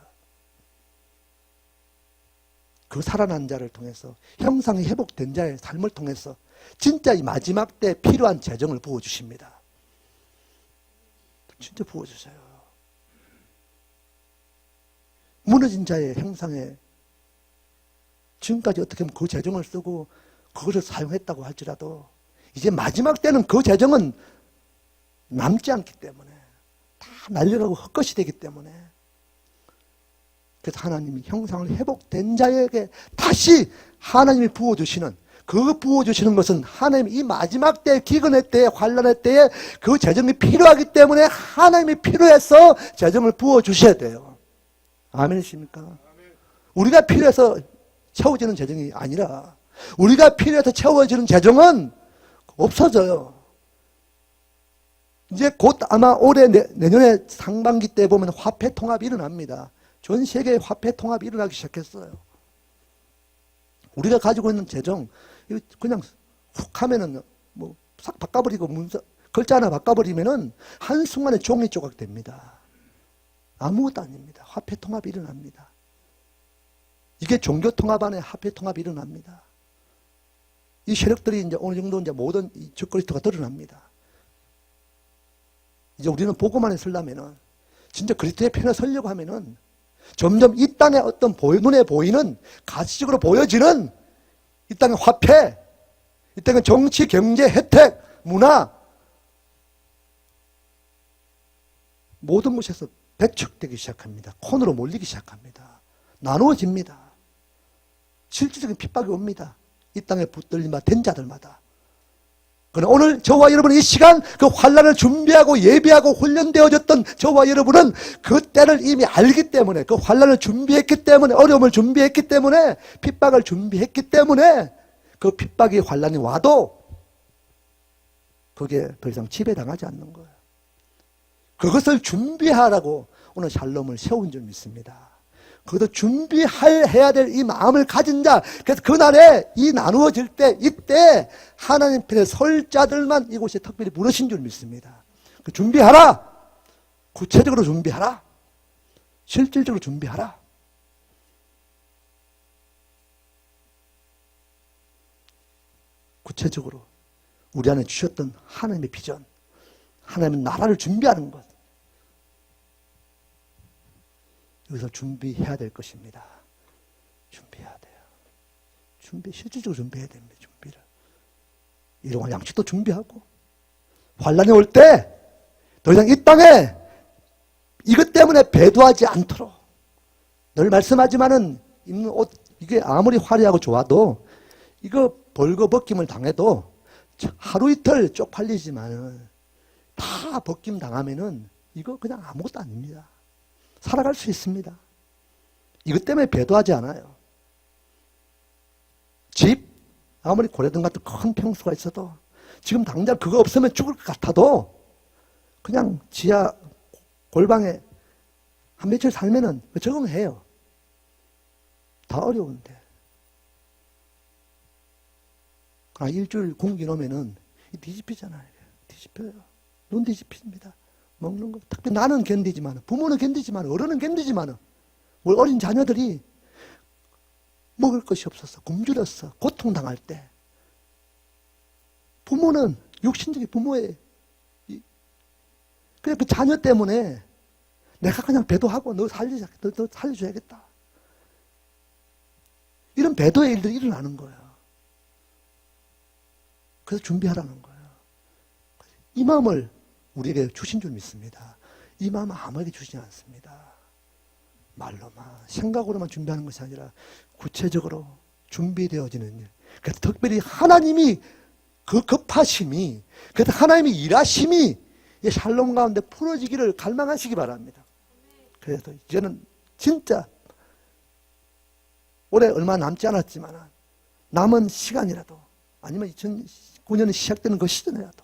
그 살아난 자를 통해서, 형상이 회복된 자의 삶을 통해서 진짜 이 마지막 때 필요한 재정을 부어주십니다. 진짜 부어주세요. 무너진 자의 형상에 지금까지 어떻게 보면 그 재정을 쓰고 그것을 사용했다고 할지라도 이제 마지막 때는 그 재정은 남지 않기 때문에 다 날려가고 헛것이 되기 때문에, 그래서 하나님이 형상을 회복된 자에게 다시 하나님이 부어주시는, 그 부어주시는 것은 하나님이 이 마지막 때, 기근의 때에, 환난의 때에 그 재정이 필요하기 때문에 하나님이 필요해서 재정을 부어주셔야 돼요. 아멘이십니까? 우리가 필요해서 채워지는 재정이 아니라 우리가 필요해서 채워지는 재정은 없어져요. 이제 곧 아마 올해 내년에 상반기 때 보면 화폐 통합이 일어납니다. 전 세계의 화폐 통합이 일어나기 시작했어요. 우리가 가지고 있는 재정 그냥 훅 하면은 뭐 싹 바꿔버리고 문서 글자 하나 바꿔버리면은 한순간에 종이 조각 됩니다. 아무것도 아닙니다. 화폐 통합이 일어납니다. 이게 종교 통합 안에 화폐 통합이 일어납니다. 이 세력들이 이제 어느 정도 이제 모든 이 적그리스도가 드러납니다. 이제 우리는 보고만 쓰려면은, 진짜 그리스도의 편에 서려고 하면은 점점 이 땅의 어떤 눈에 보이는 가시적으로 보여지는 이 땅의 화폐, 이 땅의 정치, 경제, 혜택, 문화, 모든 곳에서 배척되기 시작합니다. 코너로 몰리기 시작합니다. 나누어집니다. 실질적인 핍박이 옵니다. 이 땅에 붙들림 된 자들마다. 그러나 오늘 저와 여러분은 이 시간 그 환난을 준비하고 예비하고 훈련되어졌던 저와 여러분은 그 때를 이미 알기 때문에, 그 환난을 준비했기 때문에, 어려움을 준비했기 때문에, 핍박을 준비했기 때문에 그 핍박이 환난이 와도 그게 더 이상 지배당하지 않는 거예요. 그것을 준비하라고 오늘 샬롬을 세운 줄 믿습니다. 그것도 준비해야 될 이 마음을 가진 자, 그래서 그날에 이 나누어질 때, 이때 하나님 편에 설 자들만 이곳에 특별히 부르신 줄 믿습니다. 그 준비하라. 구체적으로 준비하라. 실질적으로 준비하라. 구체적으로 우리 안에 주셨던 하나님의 비전, 하나님의 나라를 준비하는 것, 여기서 준비해야 될 것입니다. 준비해야 돼요. 실질적으로 준비해야 됩니다. 준비를. 일용할 양식도 준비하고, 환난이 올 때 더 이상 이 땅에 이것 때문에 배도하지 않도록, 늘 말씀하지만은 입는 옷 이게 아무리 화려하고 좋아도 이거 벌거벗김을 당해도 하루 이틀 쪽팔리지만은 다 벗김 당하면은 이거 그냥 아무것도 아닙니다. 살아갈 수 있습니다. 이것 때문에 배도하지 않아요. 집, 아무리 고래등 같은 큰 평수가 있어도 지금 당장 그거 없으면 죽을 것 같아도 그냥 지하 골방에 한 며칠 살면은 적응해요. 다 어려운데. 그러나 일주일 공기 놓으면은 뒤집히잖아요. 뒤집혀요. 눈 뒤집힙니다. 먹는 거. 특히 나는 견디지만, 부모는 견디지만, 어른은 견디지만, 우리 어린 자녀들이 먹을 것이 없어서 굶주렸어. 고통당할 때. 부모는 육신적인 부모의 그냥 그 자녀 때문에 내가 그냥 배도하고 너 살려줘야겠다. 이런 배도의 일들이 일어나는 거예요. 그래서 준비하라는 거예요. 이 마음을 우리에게 주신 줄 믿습니다. 이 마음은 아무에게 주시지 않습니다. 말로만, 생각으로만 준비하는 것이 아니라 구체적으로 준비되어지는 일. 그래서 특별히 하나님이 그 급하심이, 그래서 하나님이 일하심이 이 샬롬 가운데 풀어지기를 갈망하시기 바랍니다. 그래서 이제는 진짜 올해 얼마 남지 않았지만 남은 시간이라도 아니면 2009년이 시작되는 그 시즌이라도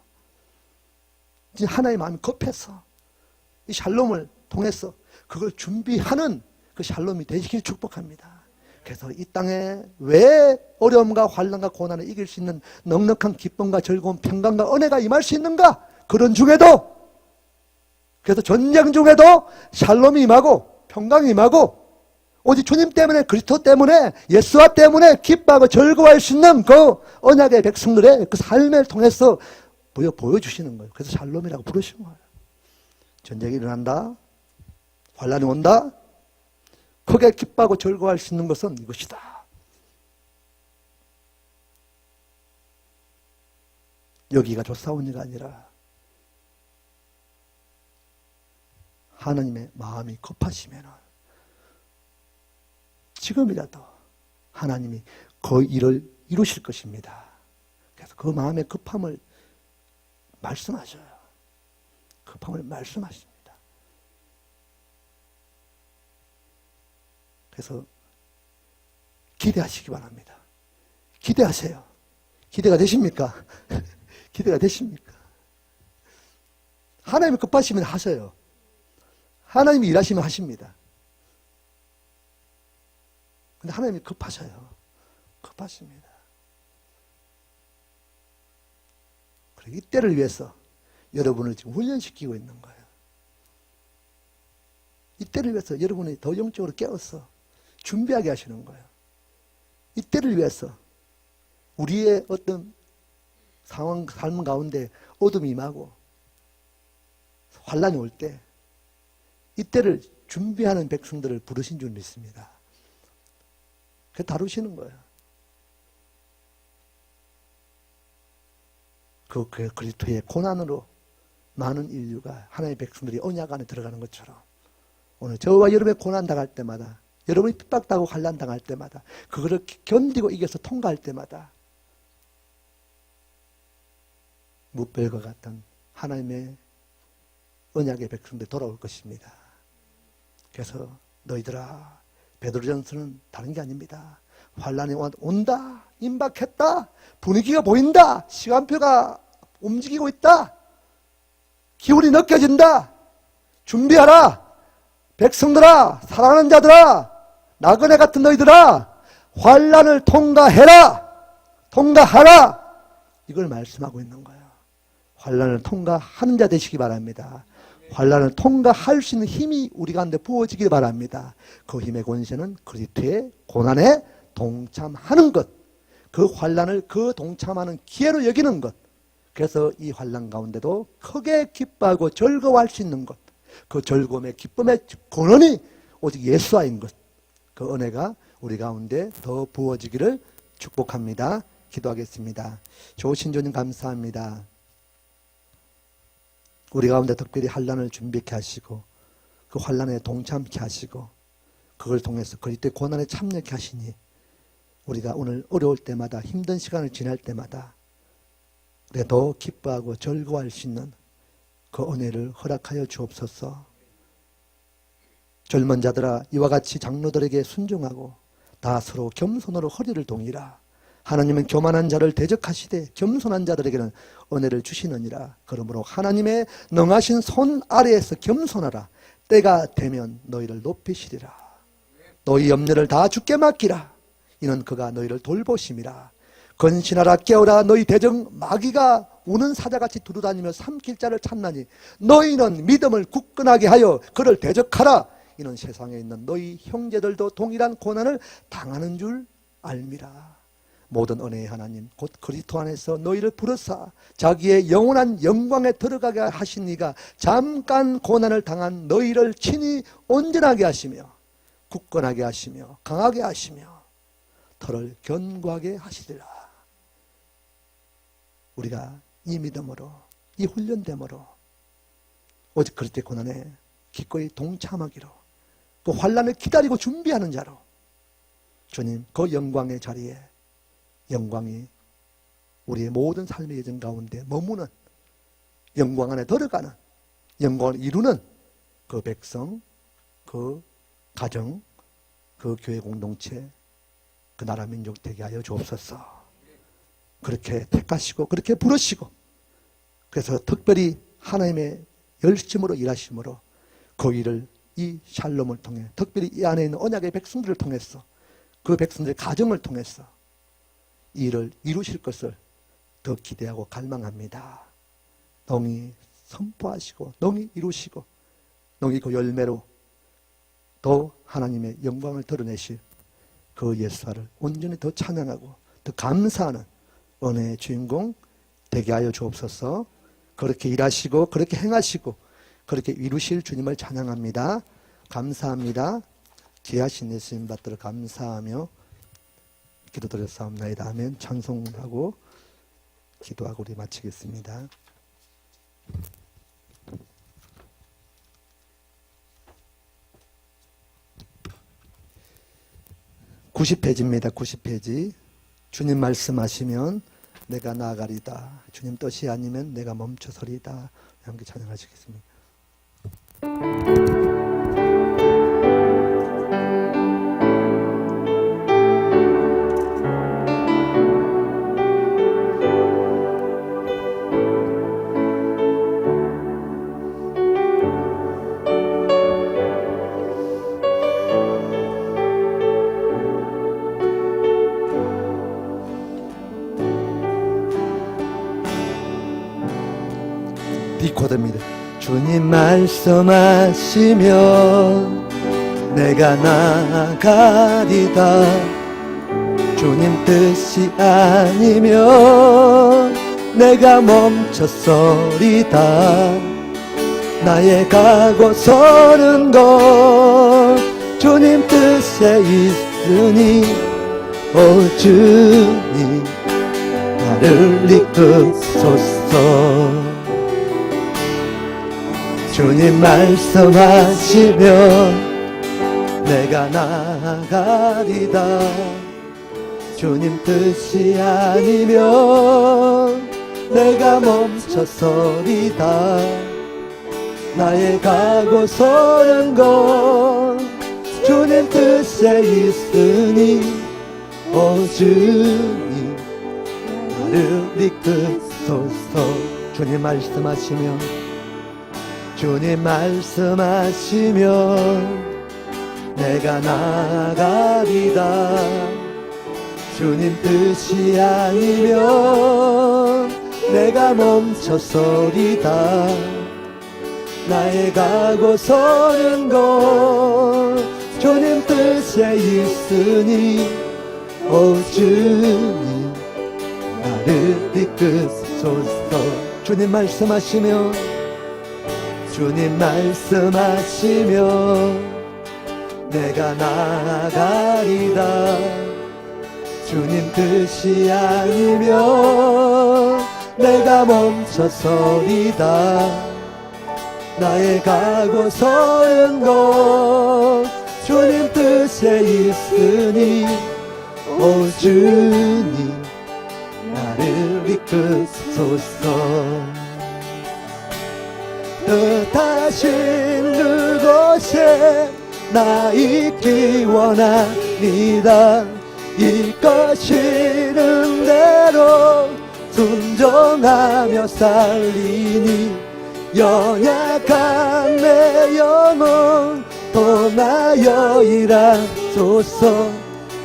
하나의 마음이 급해서 이 샬롬을 통해서 그걸 준비하는 그 샬롬이 되시길 축복합니다. 그래서 이 땅에 왜 어려움과 환난과 고난을 이길 수 있는 넉넉한 기쁨과 즐거움, 평강과 은혜가 임할 수 있는가? 그런 중에도, 그래서 전쟁 중에도 샬롬이 임하고 평강이 임하고 오직 주님 때문에, 그리스도 때문에, 예수와 때문에 기뻐하고 즐거워할 수 있는 그 언약의 백성들의 그 삶을 통해서 보여주시는 거예요. 그래서 샬롬이라고 부르신 거예요. 전쟁이 일어난다, 환난이 온다, 크게 기뻐하고 즐거워할 수 있는 것은 이것이다. 여기가 좋사오니가 아니라 하나님의 마음이 급하시면 지금이라도 하나님이 그 일을 이루실 것입니다. 그래서 그 마음의 급함을 말씀하셔요. 급함을 말씀하십니다. 그래서 기대하시기 바랍니다. 기대하세요. 기대가 되십니까? 기대가 되십니까? 하나님이 급하시면 하셔요. 하나님이 일하시면 하십니다. 근데 하나님이 급하셔요. 급하십니다. 그리고 이때를 위해서 여러분을 지금 훈련시키고 있는 거예요. 이때를 위해서 여러분이 더 영적으로 깨어서 준비하게 하시는 거예요. 이때를 위해서 우리의 어떤 상황, 삶 가운데 어둠이 임하고 환란이 올 때 이때를 준비하는 백성들을 부르신 줄 믿습니다. 그래서 다루시는 거예요. 그 그리스도의 고난으로 많은 인류가 하나님의 백성들이 언약 안에 들어가는 것처럼 오늘 저와 여러분의 고난 당할 때마다, 여러분이 핍박당하고 환난 당할 때마다, 그거를 견디고 이겨서 통과할 때마다 무별과 같은 하나님의 언약의 백성들이 돌아올 것입니다. 그래서 너희들아, 베드로전서는 다른 게 아닙니다. 환난이 온다, 임박했다, 분위기가 보인다, 시간표가 움직이고 있다, 기운이 느껴진다, 준비하라. 백성들아, 사랑하는 자들아, 나그네 같은 너희들아, 환난을 통과해라, 통과하라, 이걸 말씀하고 있는 거예요. 환난을 통과하는 자 되시기 바랍니다. 환난을 통과할 수 있는 힘이 우리 가운데 부어지길 바랍니다. 그 힘의 권세는 그리스도의 고난에 동참하는 것, 그 환난을 그 동참하는 기회로 여기는 것, 그래서 이 환난 가운데도 크게 기뻐하고 즐거워할 수 있는 것, 그 즐거움의 기쁨의 근원이 오직 예수와인 것, 그 은혜가 우리 가운데 더 부어지기를 축복합니다. 기도하겠습니다. 좋으신 주님 감사합니다. 우리 가운데 특별히 환난을 준비케 하시고 그 환난에 동참케 하시고 그걸 통해서 그리스도의 고난에 참여케 하시니 우리가 오늘 어려울 때마다, 힘든 시간을 지날 때마다 우리가 더 기뻐하고 즐거워할 수 있는 그 은혜를 허락하여 주옵소서. 젊은 자들아, 이와 같이 장로들에게 순종하고 다 서로 겸손으로 허리를 동이라. 하나님은 교만한 자를 대적하시되 겸손한 자들에게는 은혜를 주시느니라. 그러므로 하나님의 능하신 손 아래에서 겸손하라. 때가 되면 너희를 높이시리라. 너희 염려를 다 주께 맡기라. 이는 그가 너희를 돌보심이라. 건신하라, 깨어라. 너희 대적 마귀가 우는 사자같이 두루다니며 삼킬 자를 찾나니 너희는 믿음을 굳건하게 하여 그를 대적하라. 이는 세상에 있는 너희 형제들도 동일한 고난을 당하는 줄 알미라. 모든 은혜의 하나님 곧 그리스도 안에서 너희를 부르사 자기의 영원한 영광에 들어가게 하신 이가 잠깐 고난을 당한 너희를 친히 온전하게 하시며 굳건하게 하시며 강하게 하시며 터를 견고하게 하시리라. 우리가 이 믿음으로, 이 훈련됨으로 오직 그리스도의 고난에 기꺼이 동참하기로, 그 환난을 기다리고 준비하는 자로 주님 그 영광의 자리에 영광이 우리의 모든 삶의 여정 가운데 머무는, 영광 안에 들어가는, 영광을 이루는 그 백성, 그 가정, 그 교회 공동체, 그 나라 민족 되게 하여 주옵소서. 그렇게 택하시고 그렇게 부르시고, 그래서 특별히 하나님의 열심으로 일하심으로 그 일을 이 샬롬을 통해, 특별히 이 안에 있는 언약의 백성들을 통해서, 그 백성들의 가정을 통해서 이 일을 이루실 것을 더 기대하고 갈망합니다. 농이 선포하시고 농이 이루시고 농이 그 열매로 더 하나님의 영광을 드러내실 그 예수를 온전히 더 찬양하고 더 감사하는 은혜의 주인공 되게 하여 주옵소서. 그렇게 일하시고 그렇게 행하시고 그렇게 이루실 주님을 찬양합니다. 감사합니다. 귀하신 예수님 받들어 감사하며 기도드렸사옵나이다. 아멘. 찬송하고 기도하고 우리 마치겠습니다. 90페이지입니다. 90페이지. 주님 말씀하시면 내가 나아가리다. 주님 뜻이 아니면 내가 멈춰서리다. 함께 찬양하시겠습니다. D코드입니다. 주님 말씀하시면 내가 나아가리다. 주님 뜻이 아니면 내가 멈춰서리다. 나의 가고 서는 것 주님 뜻에 있으니 오 주님 나를 이끄소서. 주님 말씀하시면 내가 나아가리다. 주님 뜻이 아니면 내가 멈춰서리다. 나의 가고 서는 것 주님 뜻에 있으니 오 주님 나를 이끄소서. 주님 말씀하시면 주님 말씀하시면 내가 나아가리다. 주님 뜻이 아니면 내가 멈춰서리다. 나의 가고 서는 것 주님 뜻에 있으니 오 주님 나를 이끄소서. 주님 말씀하시면 주님 말씀하시면 내가 나아가리다. 주님 뜻이 아니면 내가 멈춰서리다. 나의 가고 서는 것 주님 뜻에 있으니 오 주님 나를 이끄소서. 뜻하신 그곳에 나 있기 원합니다. 이끄시는 대로 순종하며 살리니 연약한 내 영혼 떠나여 일하소서.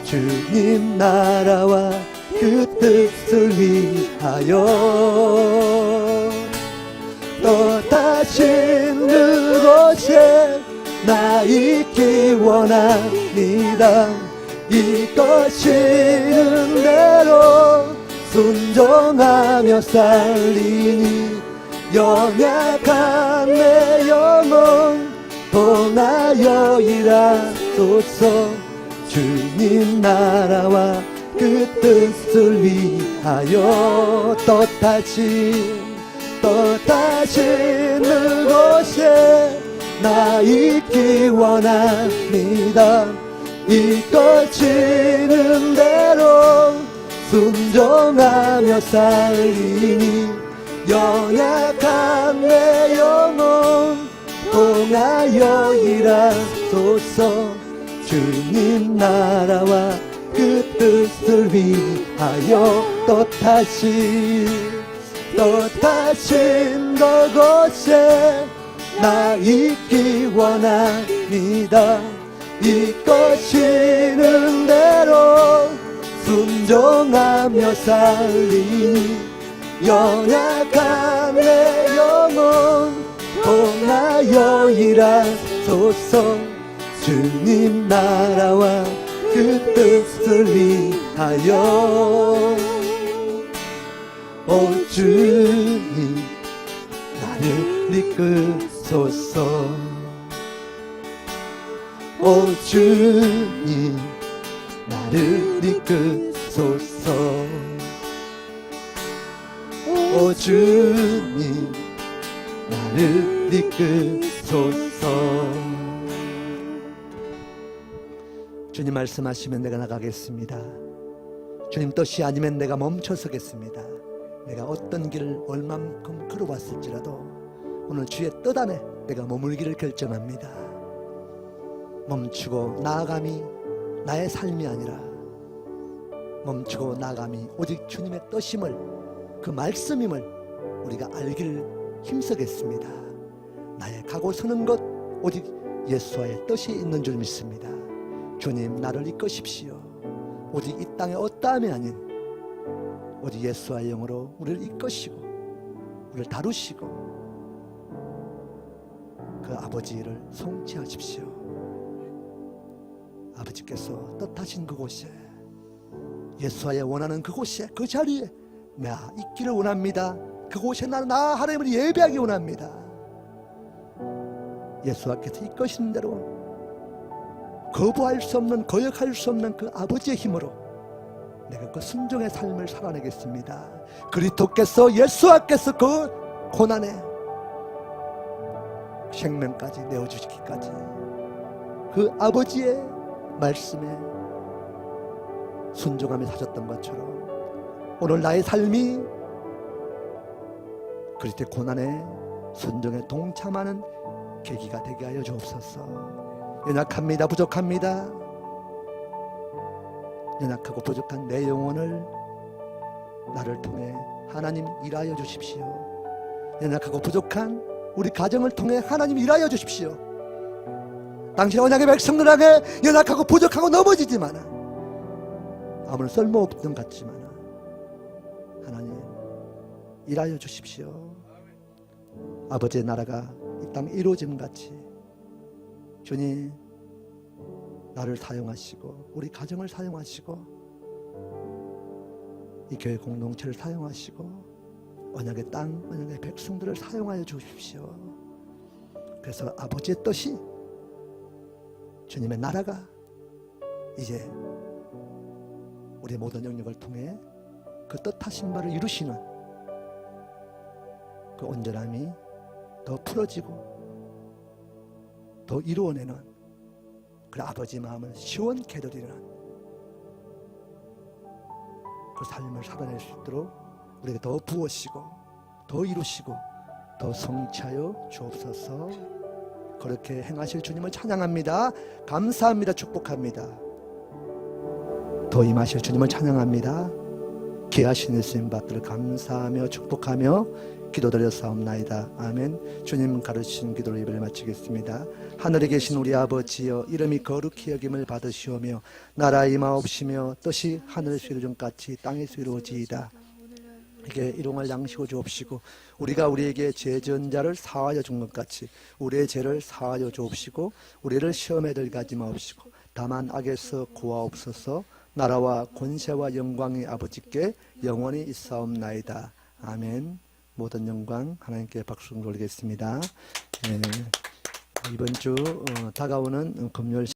주님 나라와 그 뜻을 위하여 뜻하신 그곳에 나 있기 원합니다. 이끄시는 대로 순종하며 살리니 연약한 내 영혼 떠나여 일하소서. 주님 나라와 그 뜻을 위하여 뜻하신 그곳에 나 있기 원합니다. 이끄시는 대로 순종하며 살리니 연약한 내 영혼 통하여 일하소서. 주님 나라와 그 뜻을 위하여 또 다시 그곳에 나 있기 원합니다. 이끄시는 대로 순종하며 살리니 연약한 내 영혼 통하여 일하소서. 주님 나라와 그 뜻을 위하여 오 주님 나를 이끄소서. 오 주님 나를 이끄소서. 오 주님 나를 이끄소서. 주님 말씀하시면 내가 나가겠습니다. 주님 뜻이 아니면 내가 멈춰서겠습니다. 내가 어떤 길을 얼만큼 걸어왔을지라도 오늘 주의 뜻 안에 내가 머물기를 결정합니다. 멈추고 나아감이 나의 삶이 아니라 멈추고 나아감이 오직 주님의 뜻임을, 그 말씀임을 우리가 알기를 힘쓰겠습니다. 나의 가고 서는 것 오직 예수와의 뜻이 있는 줄 믿습니다. 주님 나를 이끄십시오. 오직 이 땅의 어떠함이 아닌 오직 예수와의 영으로 우리를 이끄시고 우리를 다루시고 그 아버지를 성취하십시오. 아버지께서 뜻하신 그곳에, 예수와의 원하는 그곳에, 그 자리에 나 있기를 원합니다. 그곳에 나 하나님을 예배하기 원합니다. 예수께서 이끄시는 대로 거부할 수 없는, 거역할 수 없는 그 아버지의 힘으로 내가 그 순종의 삶을 살아내겠습니다. 그리스도께서, 예수께서 그 고난에 생명까지 내어주시기까지 그 아버지의 말씀에 순종하며 사셨던 것처럼 오늘 나의 삶이 그리스도의 고난에 순종에 동참하는 계기가 되게 하여 주옵소서. 연약합니다. 부족합니다. 연약하고 부족한 내 영혼을 나를 통해 하나님 일하여 주십시오. 연약하고 부족한 우리 가정을 통해 하나님 일하여 주십시오. 당신의 언약의 백성들에게 연약하고 부족하고 넘어지지만 아무런 쓸모없는 것 같지만 하나님 일하여 주십시오. 아버지의 나라가 이 땅에 이루어짐 같이 주님 나를 사용하시고 우리 가정을 사용하시고 이 교회 공동체를 사용하시고 언약의 땅, 언약의 백성들을 사용하여 주십시오. 그래서 아버지의 뜻이, 주님의 나라가 이제 우리의 모든 영역을 통해 그 뜻하신 바를 이루시는 그 온전함이 더 풀어지고 더 이루어내는 그 아버지 마음을 시원케 해드리는 그 삶을 살아낼 수 있도록 우리에게 더 부으시고 더 이루시고 더 성취하여 주옵소서. 그렇게 행하실 주님을 찬양합니다. 감사합니다. 축복합니다. 더 임하실 주님을 찬양합니다. 귀하신 예수님 받들을 감사하며 축복하며 기도드렸사옵나이다. 아멘. 주님 가르치신 기도로 예배를 마치겠습니다. 하늘에 계신 우리 아버지여, 이름이 거룩히 여김을 받으시오며 나라 임하옵시며 뜻이 하늘에서 이루어진 같이 땅에서 이루어지이다. 이게 일용할 양식을 주옵시고 우리가 우리에게 죄 지은 자를 사하여 준 것 같이 우리의 죄를 사하여 주옵시고 우리를 시험에 들게 하지 마옵시고 다만 악에서 구하옵소서. 나라와 권세와 영광이 아버지께 영원히 있사옵나이다. 아멘. 모든 영광 하나님께 박수 돌리겠습니다. 이번 주 다가오는 금요일